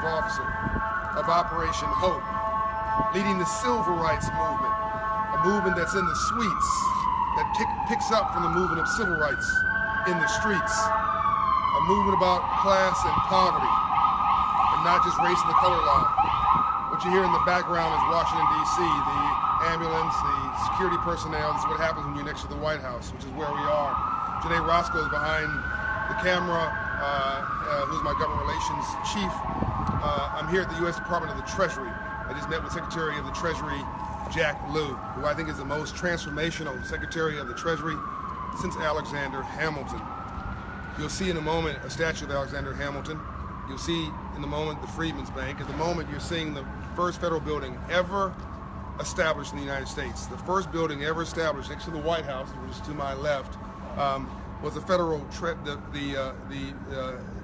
officer of Operation Hope, leading the civil rights movement, a movement that's in the suites, that picks up from the movement of civil rights in the streets, a movement about class and poverty, and not just race and the color line. What you hear in the background is Washington, D.C., the ambulance, the security personnel. This is what happens when you're next to the White House, which is where we are. Janae Roscoe is behind the camera, who's my government relations chief. I'm here at the U.S. Department of the Treasury. I just met with Secretary of the Treasury, Jack Lew, who I think is the most transformational Secretary of the Treasury since Alexander Hamilton. You'll see in a moment a statue of Alexander Hamilton. You'll see in the moment the Freedman'S Bank. At the moment you're seeing the first federal building ever established in the United States. The first building ever established next to the White House, which is to my left, was the federal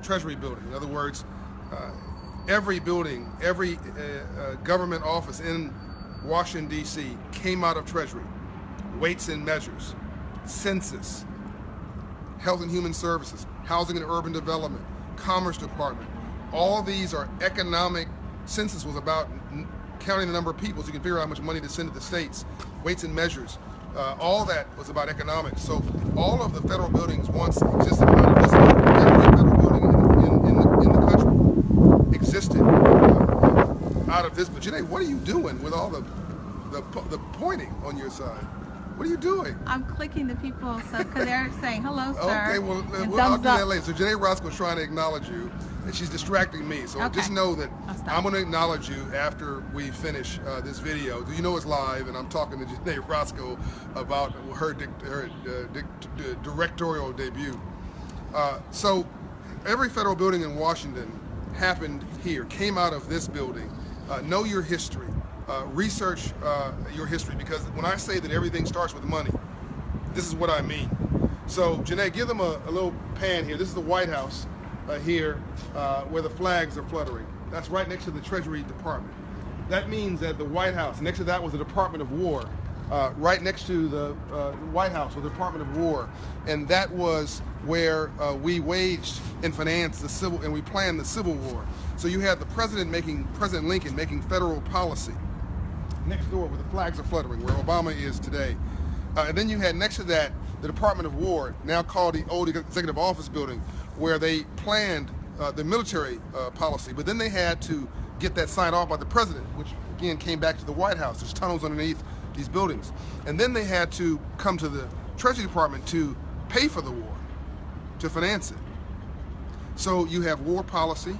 Treasury building. In other words, every building, every government office in Washington, D.C. came out of Treasury. Weights and measures, census, health and human services, housing and urban development, commerce department. All of these are economic. Census was about counting the number of people so you can figure out how much money to send to the states. Weights and measures. All that was about economics. So all of the federal buildings once existed. Every federal building in the country existed out of this. But Janae, what are you doing with all the pointing on your side? What are you doing? I'm clicking the people because they're saying hello, sir. Okay, well, I'll do that later. So Janae Roscoe is trying to acknowledge you, and she's distracting me. So Okay. just know that I'm going to acknowledge you after we finish this video. You know it's live, and I'm talking to Janae Roscoe about her directorial debut. So every federal building in Washington happened here, came out of this building. Know your history. Research your history, because when I say that everything starts with money, this is what I mean. So Janae, give them a little pan here. This is the White House here where the flags are fluttering. That's right next to the Treasury Department. That means that the White House, next to that was the Department of War. Right next to the White House was the Department of War. And that was where we waged and financed the civil, and we planned the Civil War. So you had the President Lincoln making federal policy. Next door where the flags are fluttering, where Obama is today. And then you had next to that the Department of War, now called the old Executive Office Building, where they planned the military policy. But then they had to get that signed off by the President, which again came back to the White House. There's tunnels underneath these buildings. And then they had to come to the Treasury Department to pay for the war, to finance it. So you have war policy,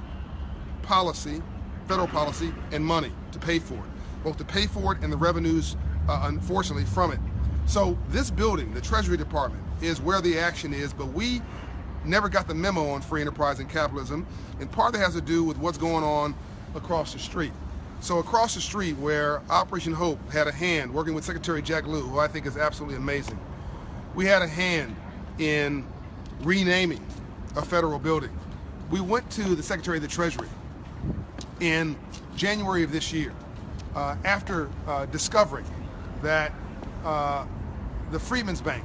federal policy, and money to pay for it. Both to pay for it and the revenues, unfortunately, from it. So this building, the Treasury Department, is where the action is, but we never got the memo on free enterprise and capitalism, and part of it has to do with what's going on across the street. So across the street, where Operation Hope had a hand, working with Secretary Jack Lew, who I think is absolutely amazing, we had a hand in renaming a federal building. We went to the Secretary of the Treasury in January of this year, after discovering that the Freedman'S Bank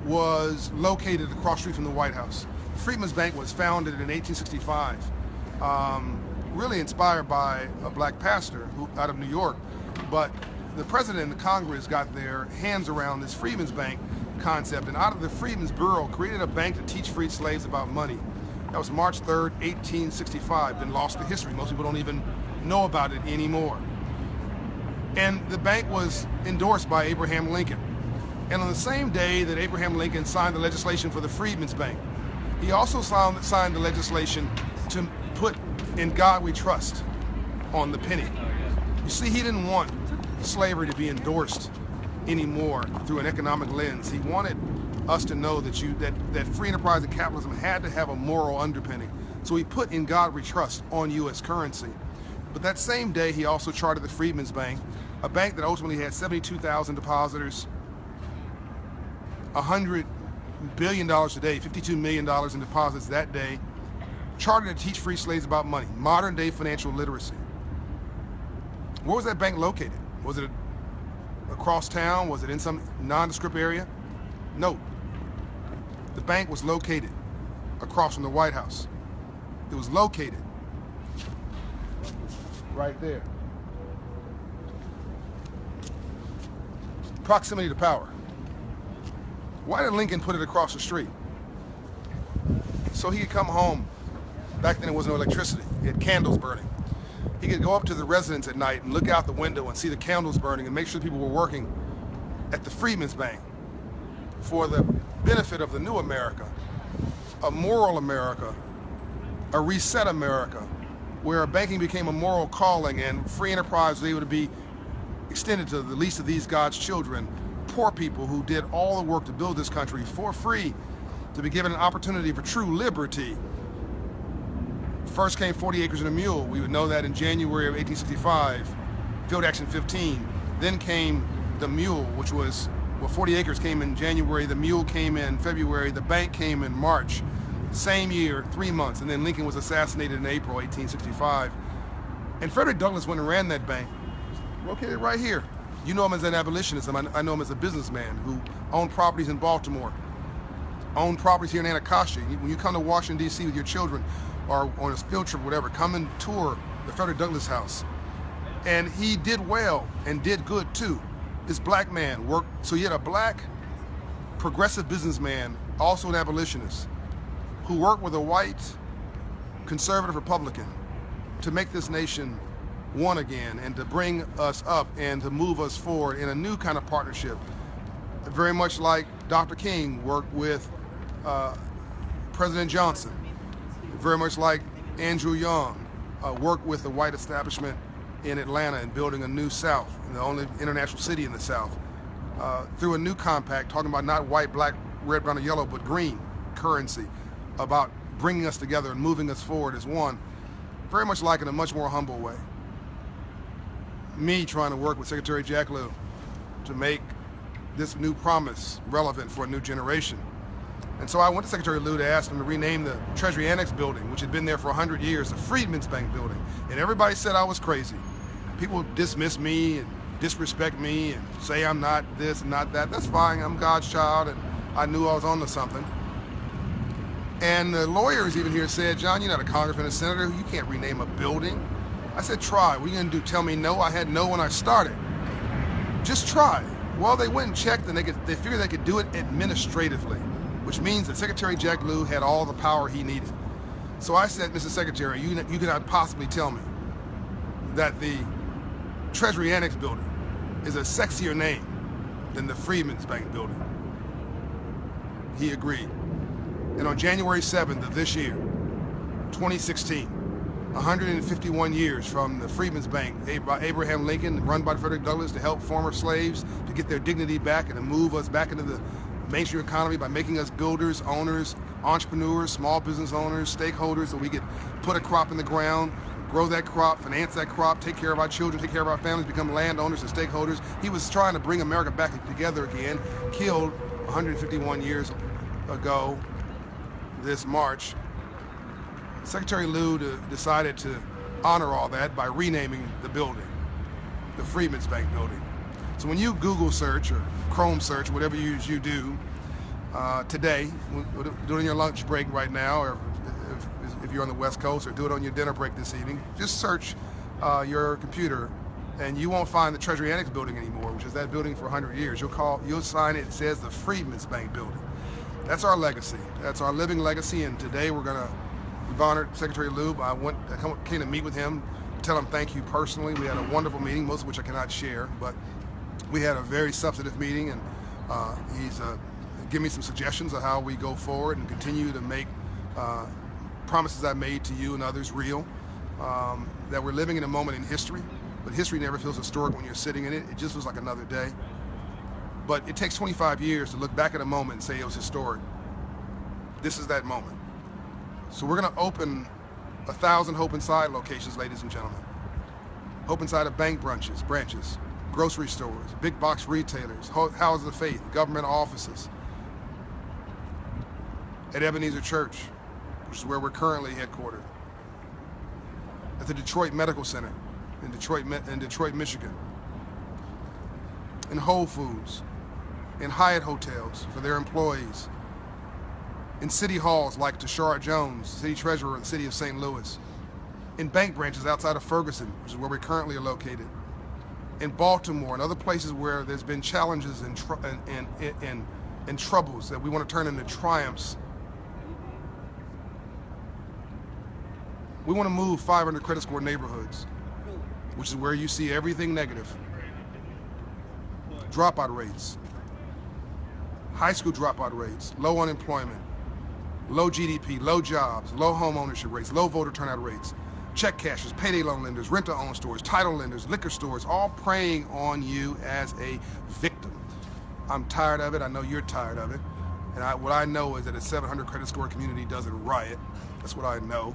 was located across the street from the White House. The Freedman'S Bank was founded in 1865, really inspired by a black pastor out of New York, but the President and the Congress got their hands around this Freedman'S Bank concept, and out of the Freedman's Bureau created a bank to teach freed slaves about money. That was March 3rd, 1865, been lost to history. Most people don't even know about it anymore. And the bank was endorsed by Abraham Lincoln. And on the same day that Abraham Lincoln signed the legislation for the Freedman's Bank, he also signed the legislation to put "In God We Trust" on the penny. You see, he didn't want slavery to be endorsed anymore through an economic lens. He wanted us to know that free enterprise and capitalism had to have a moral underpinning. So he put "In God We Trust" on U.S. currency. But that same day, he also chartered the Freedman's Bank, a bank that ultimately had 72,000 depositors, $100 billion today, $52 million in deposits that day, chartered to teach free slaves about money, modern day financial literacy. Where was that bank located? Was it across town? Was it in some nondescript area? No. The bank was located across from the White House. It was located right there. Proximity to power. Why did Lincoln put it across the street? So he could come home. Back then there was no electricity. He had candles burning. He could go up to the residence at night and look out the window and see the candles burning and make sure people were working at the Freedman's Bank for the benefit of the new America, a moral America, a reset America, where banking became a moral calling and free enterprise was able to be extended to the least of these God's children, poor people who did all the work to build this country for free, to be given an opportunity for true liberty. First came 40 Acres and a Mule. We would know that in January of 1865, Field Action 15. Then came the Mule, which was, well, 40 Acres came in January, the Mule came in February, the bank came in March. Same year, 3 months, and then Lincoln was assassinated in April 1865. And Frederick Douglass went and ran that bank, located right here. You know him as an abolitionist. I know him as a businessman who owned properties in Baltimore, owned properties here in Anacostia. When you come to Washington, D.C. with your children or on a field trip or whatever, come and tour the Frederick Douglass house. And he did well and did good too. This black man worked, so you had a black progressive businessman, also an abolitionist, who worked with a white conservative Republican to make this nation one again and to bring us up and to move us forward in a new kind of partnership. Very much like Dr. King worked with President Johnson. Very much like Andrew Young worked with the white establishment in Atlanta in building a new South, the only international city in the South, through a new compact talking about not white, black, red, brown, or yellow, but green currency, about bringing us together and moving us forward as one, very much like in a much more humble way. Me trying to work with Secretary Jack Lew to make this new promise relevant for a new generation. And so I went to Secretary Lew to ask him to rename the Treasury Annex building, which had been there for 100 years, the Freedman's Bank building. And everybody said I was crazy. People dismiss me and disrespect me and say I'm not this and not that. That's fine, I'm God's child, and I knew I was onto something. And the lawyers even here said, John, you're not a congressman or senator, you can't rename a building. I said, try. What are you gonna do, tell me no? I had no when I started. Just try. Well, they went and checked and they figured they could do it administratively, which means that Secretary Jack Lew had all the power he needed. So I said, Mr. Secretary, you cannot possibly tell me that the Treasury Annex building is a sexier name than the Freedman's Bank building. He agreed. And on January 7th of this year, 2016, 151 years from the Freedman's Bank, Abraham Lincoln, run by Frederick Douglass to help former slaves to get their dignity back and to move us back into the mainstream economy by making us builders, owners, entrepreneurs, small business owners, stakeholders, so we could put a crop in the ground, grow that crop, finance that crop, take care of our children, take care of our families, become landowners and stakeholders. He was trying to bring America back together again, killed 151 years ago this March. Secretary Lew decided to honor all that by renaming the building, the Freedman's Bank building. So when you Google search or Chrome search, whatever you do today, do it on your lunch break right now, or if you're on the West Coast, or do it on your dinner break this evening, just search your computer and you won't find the Treasury Annex building anymore, which is that building for 100 years. You'll sign it says the Freedman's Bank building. That's our legacy. That's our living legacy, and today we've honored Secretary Lew. I came to meet with him, tell him thank you personally. We had a wonderful meeting, most of which I cannot share, but we had a very substantive meeting, and he's given me some suggestions of how we go forward and continue to make promises I made to you and others real. That we're living in a moment in history, but history never feels historic when you're sitting in it. It just feels like another day. But it takes 25 years to look back at a moment and say it was historic. This is that moment. So we're going to open 1,000 Hope Inside locations, ladies and gentlemen. Hope Inside of bank branches, grocery stores, big box retailers, houses of faith, government offices. At Ebenezer Church, which is where we're currently headquartered. At the Detroit Medical Center in Detroit, Michigan. In Whole Foods, in Hyatt hotels for their employees. In city halls like Tashara Jones, city treasurer of the city of St. Louis. in bank branches outside of Ferguson, which is where we currently are located, in Baltimore and other places where there's been challenges and troubles that we want to turn into triumphs. We want to move 500 credit score neighborhoods, which is where you see everything negative. Dropout rates, high school dropout rates, low unemployment, low GDP, low jobs, low home ownership rates, low voter turnout rates, check cashers, payday loan lenders, rent-to-own stores, title lenders, liquor stores, all preying on you as a victim. I'm tired of it. I know you're tired of it. And what I know is that a 700 credit score community doesn't riot. That's what I know.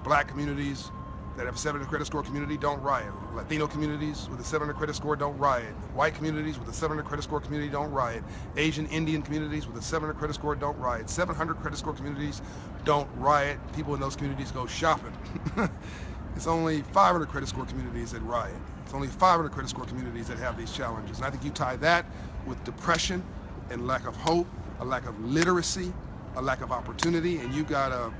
Black communities that have a 700 credit score community don't riot. Latino communities with a 700 credit score don't riot. White communities with a 700 credit score community don't riot. Asian Indian communities with a 700 credit score don't riot. 700 credit score communities don't riot. People in those communities go shopping. It's only 500 credit score communities that riot. It's only 500 credit score communities that have these challenges. And I think you tie that with depression and lack of hope, a lack of literacy, a lack of opportunity, and you got a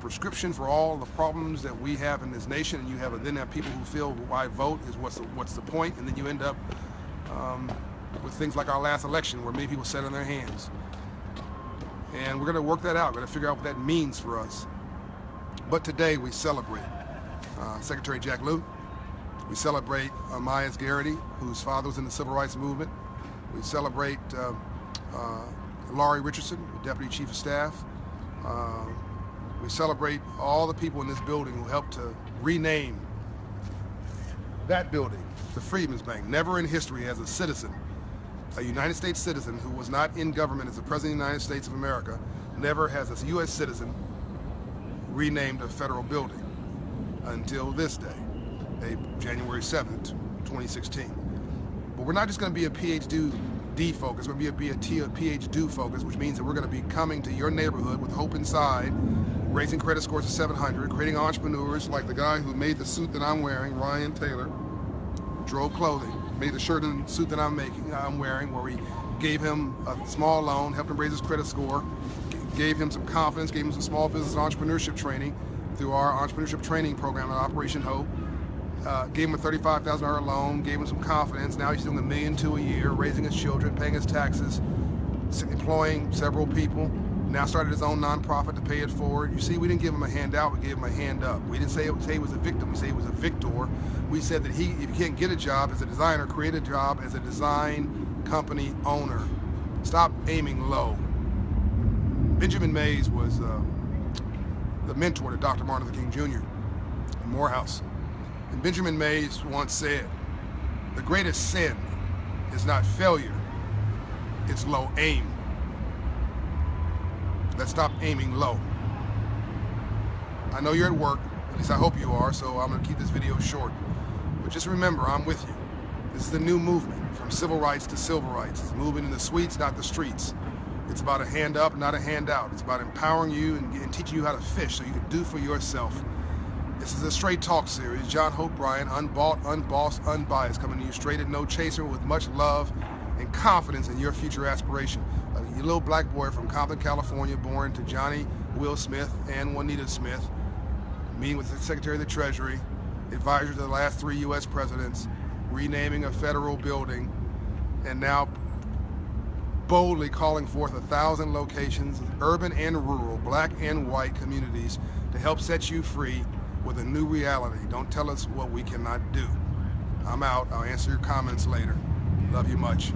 prescription for all the problems that we have in this nation, and you then have people who feel why vote is what's the point, and then you end up with things like our last election where many people sat on their hands. And we're going to work that out. We're going to figure out what that means for us. But today we celebrate Secretary Jack Lew. We celebrate Myers Garrity, whose father was in the Civil Rights Movement. We celebrate Laurie Richardson, the Deputy Chief of Staff. We celebrate all the people in this building who helped to rename that building, the Freedman'S Bank. Never in history has a citizen, a United States citizen who was not in government as the President of the United States of America, never has a U.S. citizen renamed a federal building until this day, January 7th, 2016. But we're not just going to be a PhD focus, we're going to be a PhD focus, which means that we're going to be coming to your neighborhood with hope inside, raising credit scores to 700, creating entrepreneurs like the guy who made the suit that I'm wearing, Ryan Taylor, drove clothing, made the shirt and suit that I'm wearing, where we gave him a small loan, helped him raise his credit score, gave him some confidence, gave him some small business and entrepreneurship training through our entrepreneurship training program at Operation Hope. Gave him a $35,000 loan, gave him some confidence. Now he's doing $1.2 million a year, raising his children, paying his taxes, employing several people. Now started his own nonprofit to pay it forward. You see, we didn't give him a handout, we gave him a hand up. We didn't say he was a victim, we say he was a victor. We said that if you can't get a job as a designer, create a job as a design company owner. Stop aiming low. Benjamin Mays was the mentor to Dr. Martin Luther King Jr. in Morehouse. And Benjamin Mays once said, the greatest sin is not failure, it's low aim. Let's stop aiming low. I know you're at work, at least I hope you are, so I'm going to keep this video short. But just remember, I'm with you. This is the new movement, from civil rights to civil rights. It's moving in the suites, not the streets. It's about a hand up, not a handout. It's about empowering you and teaching you how to fish so you can do for yourself. This is a Straight Talk series. John Hope Bryan, unbought, unbossed, unbiased, coming to you straight and no chaser with much love and confidence in your future aspiration. Your little black boy from Compton, California, born to Johnny Will Smith and Juanita Smith, meeting with the Secretary of the Treasury, advisor to the last 3 U.S. presidents, renaming a federal building, and now boldly calling forth 1,000 locations, urban and rural, black and white communities, to help set you free with a new reality. Don't tell us what we cannot do. I'm out. I'll answer your comments later. Love you much.